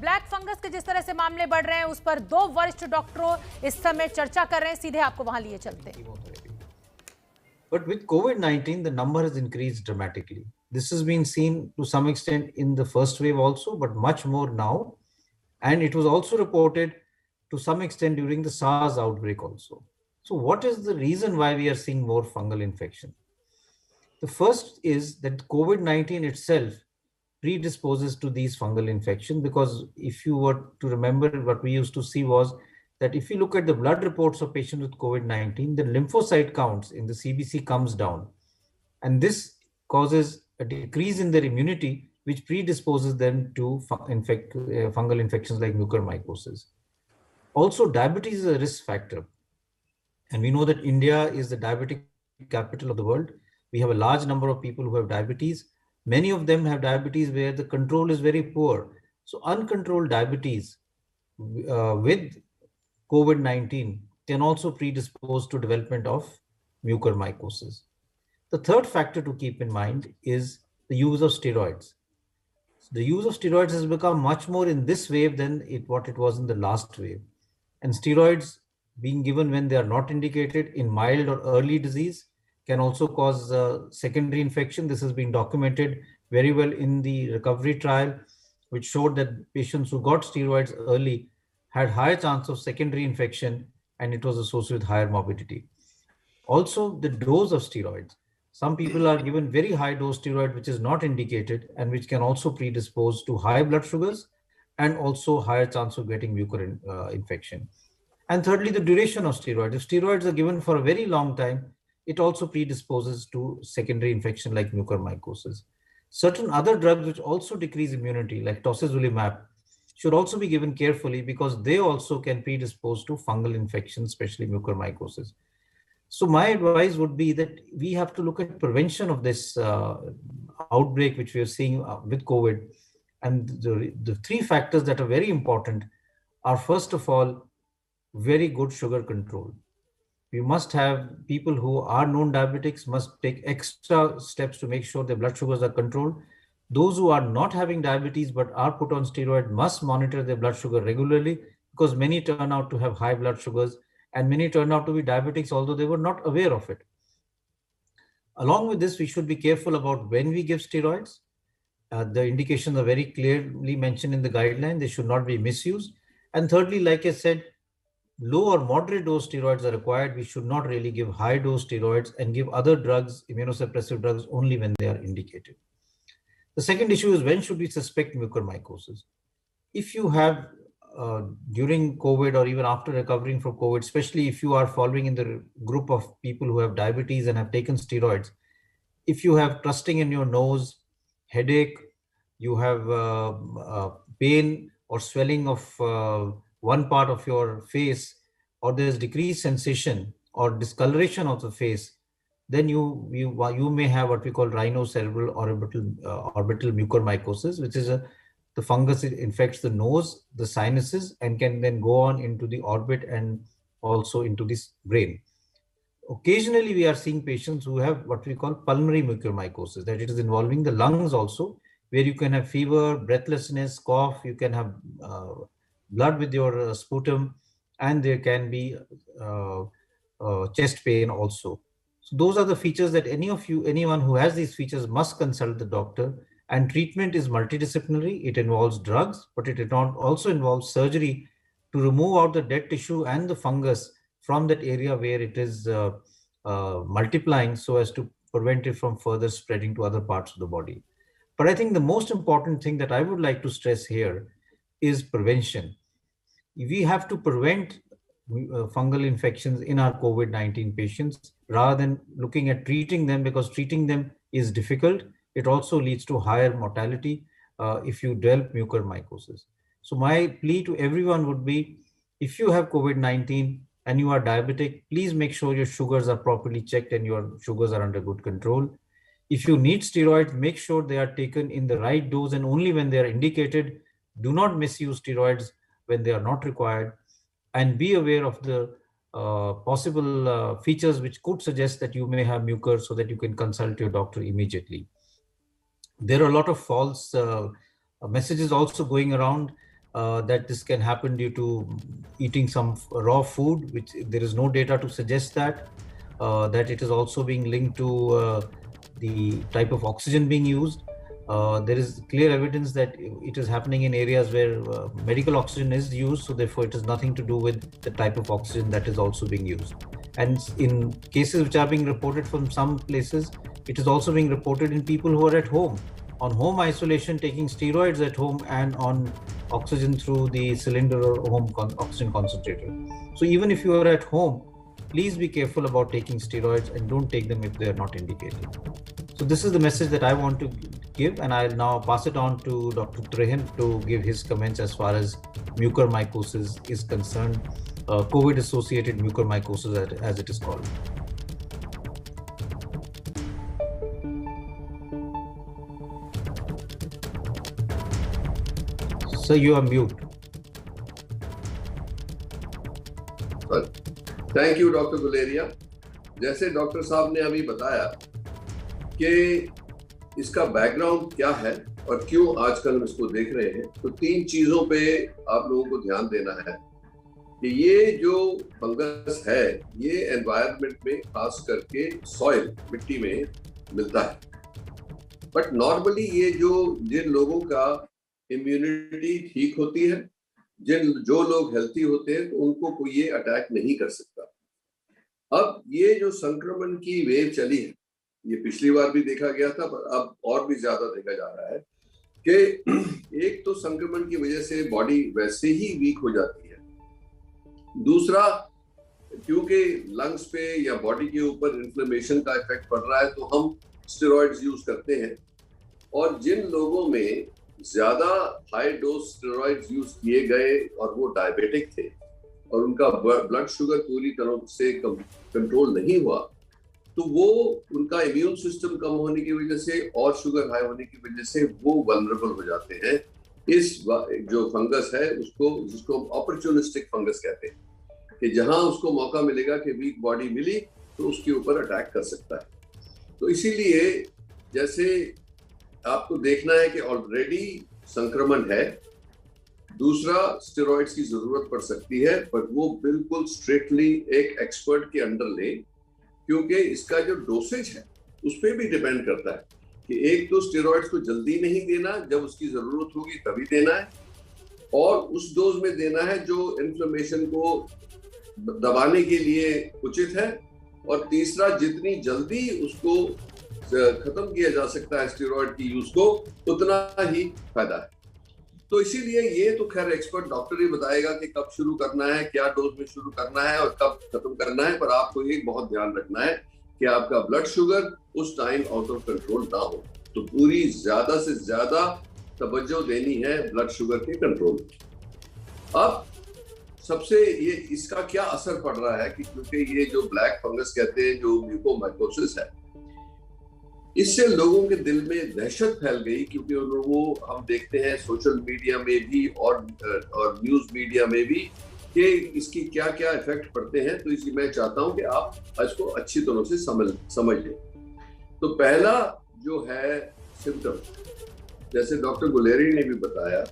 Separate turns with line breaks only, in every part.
Black fungus के जिस तरह से मामले बढ़ रहे हैं उस पर दो वरिष्ठ डॉक्टरों इस समय चर्चा कर रहे हैं। सीधे आपको वहां लिए चलते हैं।
But with COVID-19, the number has increased dramatically. This has been seen to some extent in the first wave also, but much more now. And it was also reported to some extent during the SARS outbreak also. So what is the reason why we are seeing more fungal infection? The first is that COVID-19 itself predisposes to these fungal infections, because if you were to remember, what we used to see was that if you look at the blood reports of patients with COVID-19, the lymphocyte counts in the CBC comes down. And this causes a decrease in their immunity, which predisposes them to fungal infections like mucormycosis. Also, diabetes is a risk factor. And we know that India is the diabetic capital of the world. We have a large number of people who have diabetes. Many of them have diabetes where the control is very poor. So uncontrolled diabetes with COVID-19 can also predispose to development of mucormycosis. The third factor to keep in mind is the use of steroids. The use of steroids has become much more in this wave than what it was in the last wave. And steroids being given when they are not indicated in mild or early disease can also cause secondary infection. This has been documented very well in the recovery trial, which showed that patients who got steroids early had higher chance of secondary infection, and it was associated with higher morbidity. Also, the dose of steroids. Some people are given very high dose steroid, which is not indicated and which can also predispose to high blood sugars and also higher chance of getting mucor infection. And thirdly, the duration of steroids. If steroids are given for a very long time, it also predisposes to secondary infection like mucormycosis. Certain other drugs which also decrease immunity, like tocilizumab, should also be given carefully because they also can predispose to fungal infection, especially mucormycosis. So my advice would be that we have to look at prevention of this outbreak, which we are seeing with COVID. And the three factors that are very important are, first of all, very good sugar control. We must have people who are known diabetics must take extra steps to make sure their blood sugars are controlled. Those who are not having diabetes but are put on steroid must monitor their blood sugar regularly, because many turn out to have high blood sugars and many turn out to be diabetics, although they were not aware of it. Along with this, we should be careful about when we give steroids. The indications are very clearly mentioned in the guideline. They should not be misused. And thirdly, like I said, low or moderate dose steroids are required. We should not really give high dose steroids and give other drugs, immunosuppressive drugs, only when they are indicated. The second issue is, when should we suspect mucormycosis? If you have during COVID or even after recovering from COVID, especially if you are following in the group of people who have diabetes and have taken steroids, if you have crusting in your nose, headache, you have pain or swelling of one part of your face, or there's decreased sensation or discoloration of the face, then you may have what we call rhinocerebral orbital mucormycosis, which is the fungus. It infects the nose, the sinuses, and can then go on into the orbit and also into this brain. Occasionally, we are seeing patients who have what we call pulmonary mucormycosis, that it is involving the lungs also, where you can have fever, breathlessness, cough, you can have blood with your sputum, and there can be chest pain also. So those are the features that anyone who has these features must consult the doctor. And treatment is multidisciplinary. It involves drugs, but it also involves surgery to remove out the dead tissue and the fungus from that area where it is multiplying, so as to prevent it from further spreading to other parts of the body. But I think the most important thing that I would like to stress here is prevention. We have to prevent fungal infections in our COVID-19 patients rather than looking at treating them, because treating them is difficult. It also leads to higher mortality if you develop mucormycosis. So my plea to everyone would be, if you have COVID-19 and you are diabetic, please make sure your sugars are properly checked and your sugars are under good control. If you need steroids, make sure they are taken in the right dose and only when they are indicated. Do not misuse steroids when they are not required, and be aware of the possible features which could suggest that you may have mucor, so that you can consult your doctor immediately. There are a lot of false messages also going around that this can happen due to eating some raw food, which there is no data to suggest that. That it is also being linked to the type of oxygen being used. There is clear evidence that it is happening in areas where medical oxygen is used, so therefore it has nothing to do with the type of oxygen that is also being used. And in cases which are being reported from some places, it is also being reported in people who are at home, on home isolation, taking steroids at home and on oxygen through the cylinder or home oxygen concentrator. So even if you are at home, please be careful about taking steroids and don't take them if they are not indicated. So this is the message that I want to give, and I'll now pass it on to Dr. Trehan to give his comments as far as mucormycosis is concerned, COVID-associated mucormycosis as it is called. Sir, you are mute.
Thank you doctor Guleria. जैसे doctor साहब ने अभी बताया कि इसका background क्या है और क्यों आजकल हम इसको देख रहे हैं, तो 3 चीजों पे आप लोगों को ध्यान देना है कि ये जो फंगस है ये एनवायरनमेंट में खास करके सॉइल मिट्टी में मिलता है। बट नॉर्मली ये जिन लोगों का इम्यूनिटी ठीक होती है, जो लोग हेल्थी होते हैं, तो उनको कोई ये अटैक नहीं कर सकता। अब ये जो संक्रमण की वेव चली है, ये पिछली बार भी देखा गया था, पर अब और भी ज्यादा देखा जा रहा है कि एक तो संक्रमण की वजह से बॉडी वैसे ही वीक हो जाती है, दूसरा क्योंकि लंग्स पे या बॉडी के ऊपर इन्फ्लेमेशन का इफेक्ट पड़ रहा है तो हम स्टेरॉइड्स यूज करते हैं। और जिन लोगों में ज्यादा हाई डोज स्टेरॉइड्स यूज किए गए और वो डायबिटिक थे और उनका ब्लड शुगर पूरी तरह से कंट्रोल नहीं हुआ, तो वो उनका इम्यून सिस्टम कम होने की वजह से और शुगर हाई होने की वजह से वो वल्नरेबल हो जाते हैं इस जो फंगस है उसको, जिसको अपॉर्चुनिस्टिक फंगस कहते हैं, कि जहां उसको मौका मिलेगा कि वीक बॉडी मिली तो उसके ऊपर अटैक कर सकता है। तो इसीलिए जैसे आपको देखना है कि ऑलरेडी संक्रमण है, दूसरा स्टेरॉइड्स की जरूरत पड़ सकती है, पर वो बिल्कुल स्ट्रिक्टली एक एक्सपर्ट के अंडर ले, क्योंकि इसका जो डोसेज है उस पर भी डिपेंड करता है कि एक तो स्टेरॉइड्स को जल्दी नहीं देना, जब उसकी जरूरत होगी तभी देना है, और उस डोज में देना है जो इन्फ्लेमेशन को दबाने के लिए उचित है, और तीसरा जितनी जल्दी उसको खत्म किया जा सकता है स्टेरॉइड की यूज को, उतना ही फायदा है। तो इसीलिए ये तो खैर एक्सपर्ट डॉक्टर ही बताएगा कि कब शुरू करना है, क्या डोज में शुरू करना है और कब खत्म करना है, पर आपको एक बहुत ध्यान रखना है कि आपका ब्लड शुगर उस टाइम आउट ऑफ कंट्रोल ना हो। तो पूरी ज्यादा से ज्यादा तवज्जो देनी है ब्लड शुगर के कंट्रोल। अब सबसे ये इसका क्या असर पड़ रहा है कि क्योंकि ये जो ब्लैक फंगस कहते हैं, जो म्यूकोमाइकोसिस है, इससे लोगों के दिल में दहशत फैल गई, क्योंकि वो हम देखते हैं सोशल मीडिया में भी और न्यूज मीडिया में भी कि इसकी क्या क्या इफेक्ट पड़ते हैं। तो इसलिए मैं चाहता हूं कि आप इसको अच्छी तरह से समझ लें। तो पहला जो है सिम्टम, जैसे डॉक्टर गुलेरी ने भी बताया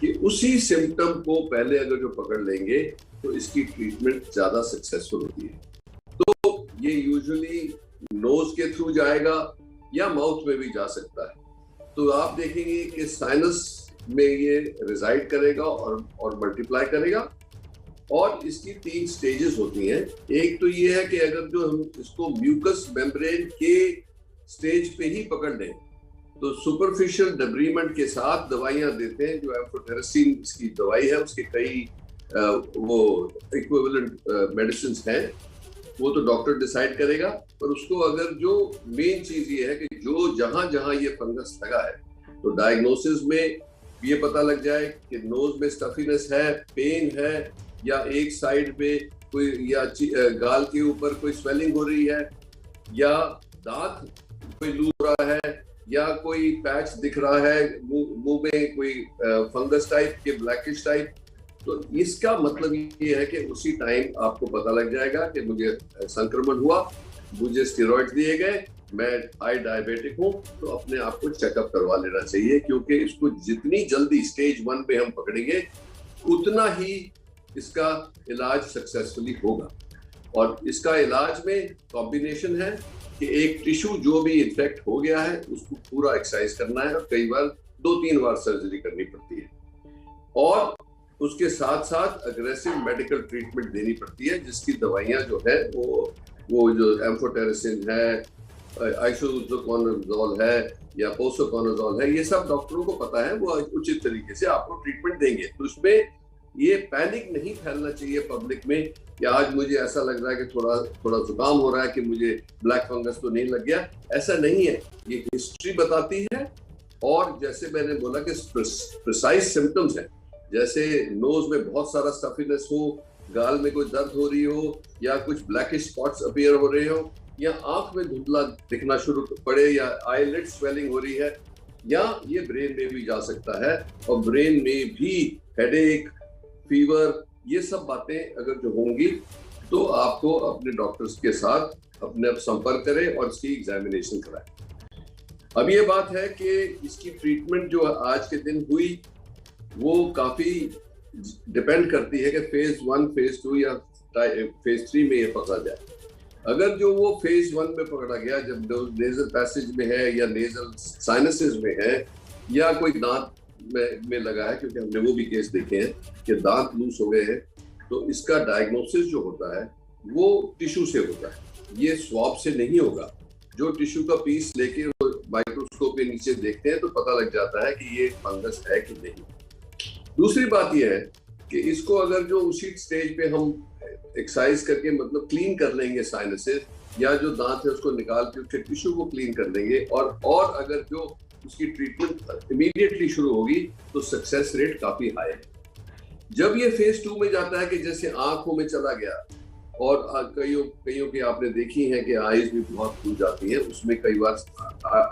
कि उसी सिम्टम को पहले अगर जो पकड़ लेंगे तो इसकी ट्रीटमेंट ज्यादा सक्सेसफुल होती है। तो ये यूजुअली नोज के थ्रू जाएगा या माउथ में भी जा सकता है। तो आप देखेंगे कि साइनस में ये रिजाइड करेगा और मल्टीप्लाई करेगा, और इसकी 3 स्टेजेस होती हैं। एक तो ये है कि अगर जो हम इसको म्यूकस मेम्ब्रेन के स्टेज पे ही पकड़ लें तो सुपरफिशियल डेब्रीमेंट के साथ दवाइयां देते हैं, जो एम्फोटेरेसिन इसकी दवाई है, उसके कई वो इक्विवेलेंट मेडिसिन हैं, वो तो डॉक्टर डिसाइड करेगा। पर उसको अगर जो मेन चीज ये है कि जो जहां ये फंगस लगा है, तो डायग्नोसिस में ये पता लग जाए कि नोज में स्टफीनेस है, पेन है, या एक साइड पे कोई, या गाल के ऊपर कोई स्वेलिंग हो रही है, या दांत कोई लूट रहा है, या कोई पैच दिख रहा है मुंह में, कोई फंगस टाइप के ब्लैकिश टाइप। तो इसका मतलब ये है कि उसी टाइम आपको पता लग जाएगा कि मुझे संक्रमण हुआ, मुझे स्टेरॉइड दिए गए, मैं हाई डायबिटिक हूँ तो अपने आप को चेकअप करवा लेना चाहिए, क्योंकि इसको जितनी जल्दी स्टेज 1 पे हम पकड़ेंगे उतना ही इसका इलाज सक्सेसफुली होगा। और इसका इलाज में कॉम्बिनेशन है कि एक टिश्यू जो भी इन्फेक्ट हो गया है उसको पूरा एक्सरसाइज करना है, और कई बार 2-3 बार सर्जरी करनी पड़ती है, और उसके साथ साथ अग्रेसिव मेडिकल ट्रीटमेंट देनी पड़ती है, जिसकी दवाइयां जो है वो जो एम्फोटेरिसिन है, आइसोकोनाजोल है या पोसोकोनाजोल है, ये सब डॉक्टरों को पता है, वो उचित तरीके से आपको ट्रीटमेंट देंगे। तो उसमें ये पैनिक नहीं फैलना चाहिए पब्लिक में कि आज मुझे ऐसा लग रहा है कि थोड़ा जुकाम हो रहा है कि मुझे ब्लैक फंगस तो नहीं लग गया। ऐसा नहीं है, ये हिस्ट्री बताती है। और जैसे मैंने बोला कि प्रिसाइज सिम्टम्स हैं, जैसे नोज में बहुत सारा स्टफीनेस हो, गाल में कोई दर्द हो रही हो, या कुछ ब्लैकिश स्पॉट्स अपीयर हो रहे हो, या आंख में धुंधला दिखना शुरू पड़े, या आईलिड स्वेलिंग हो रही है, या ये ब्रेन में भी जा सकता है, और ब्रेन में भी हेडेक, फीवर, ये सब बातें अगर जो होंगी तो आपको अपने डॉक्टर्स के साथ अपने संपर्क करें और इसकी एग्जामिनेशन कराएं। अब ये बात है कि इसकी ट्रीटमेंट जो आज के दिन हुई वो काफी डिपेंड करती है कि फेज 1, फेज 2 या फेज 3 में ये पकड़ा जाए। अगर जो वो फेज 1 में पकड़ा गया, जब नेजल पैसेज में है या नेजल साइनसेस में है या कोई दांत में लगा है, क्योंकि हमने वो भी केस देखे हैं कि दांत लूज हो गए हैं, तो इसका डायग्नोसिस जो होता है वो टिश्यू से होता है, ये स्वैब से नहीं होगा। जो टिश्यू का पीस लेके माइक्रोस्कोप के नीचे देखते हैं तो पता लग जाता है कि ये फंगस है कि नहीं। दूसरी बात यह है कि इसको अगर जो उसी स्टेज पे हम एक्सरसाइज करके मतलब क्लीन कर लेंगे साइनसेस, या जो दांत है उसको निकाल के उसके टिश्यू को क्लीन कर देंगे, और अगर जो उसकी ट्रीटमेंट इमीडिएटली शुरू होगी तो सक्सेस रेट काफी हाई है। जब ये फेज 2 में जाता है कि जैसे आंखों में चला गया, और कईयों की आपने देखी है कि आईज भी बहुत खुल जाती है, उसमें कई बार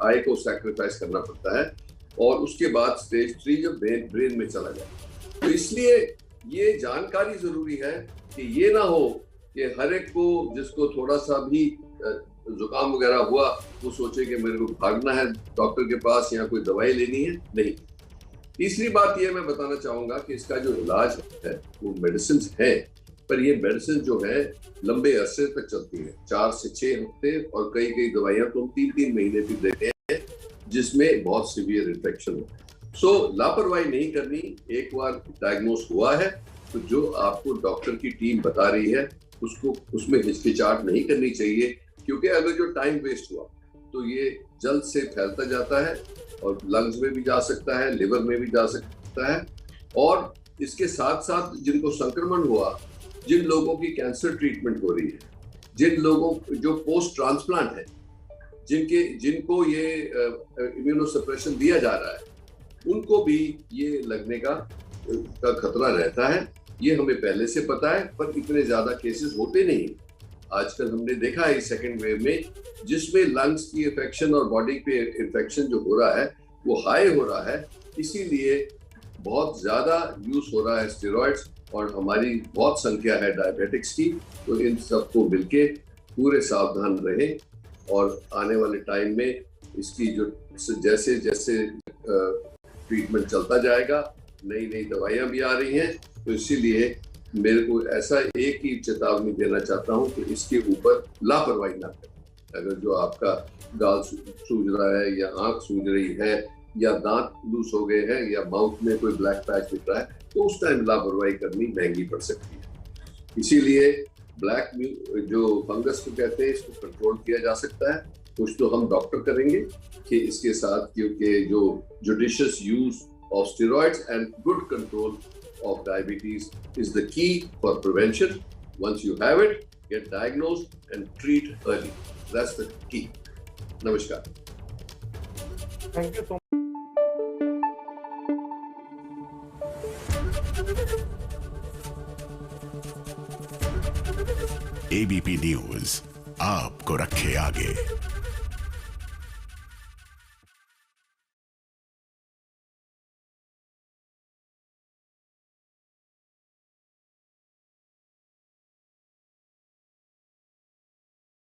आई को सैक्रिफाइस करना पड़ता है, और उसके बाद स्टेज 3 जब ब्रेन में चला जाए। तो इसलिए ये जानकारी जरूरी है कि ये ना हो कि हर एक को जिसको थोड़ा सा भी जुकाम वगैरह हुआ वो सोचे कि मेरे को भागना है डॉक्टर के पास या कोई दवाई लेनी है, नहीं। तीसरी बात ये मैं बताना चाहूंगा कि इसका जो इलाज है वो मेडिसिन है, पर ये मेडिसिन जो है लंबे अरसे तक चलती है, 4 से 6 हफ्ते, और कई दवाइयां तो हम 3-3 महीने भी देते हैं जिसमें बहुत सीवियर इन्फेक्शन हो। सो लापरवाही नहीं करनी। एक बार डायग्नोस हुआ है तो जो आपको डॉक्टर की टीम बता रही है उसको उसमें हिचकिचाहट नहीं करनी चाहिए, क्योंकि अगर जो टाइम वेस्ट हुआ तो ये जल्द से फैलता जाता है और लंग्स में भी जा सकता है, लिवर में भी जा सकता है। और इसके साथ साथ जिनको संक्रमण हुआ, जिन लोगों की कैंसर ट्रीटमेंट हो रही है, जिन लोगों जो पोस्ट ट्रांसप्लांट है, जिनको ये इम्यूनोसप्रेशन दिया जा रहा है, उनको भी ये लगने का खतरा रहता है। ये हमें पहले से पता है, पर इतने ज्यादा केसेस होते नहीं। आजकल हमने देखा है सेकेंड वेव में, जिसमें लंग्स की इन्फेक्शन और बॉडी पे इन्फेक्शन जो हो रहा है वो हाई हो रहा है, इसीलिए बहुत ज्यादा यूज हो रहा है स्टेरॉइड्स, और हमारी बहुत संख्या है डायबिटिक्स की। तो इन सबको मिलके पूरे सावधान रहें, और आने वाले टाइम में इसकी जो जैसे जैसे ट्रीटमेंट चलता जाएगा, नई दवाइयां भी आ रही हैं, तो इसीलिए मेरे को ऐसा एक ही चेतावनी देना चाहता हूं कि इसके ऊपर लापरवाही ना करें। अगर जो आपका गाल सूज रहा है या आंख सूज रही है या दांत लूज हो गए हैं या माउथ में कोई ब्लैक पैच दिख रहा है, तो उस टाइम लापरवाही करनी महंगी पड़ सकती है। इसीलिए ब्लैक जो फंगस को कहते हैं, इसको कंट्रोल किया जा सकता है। कुछ तो हम डॉक्टर करेंगे कि इसके साथ, क्योंकि जो judicious use of steroids and good control of diabetes is the key for prevention. Once you have it, get diagnosed and treat early. That's the key. Namaskar.
Thank you so much.
ABP News आपको रखे आगे।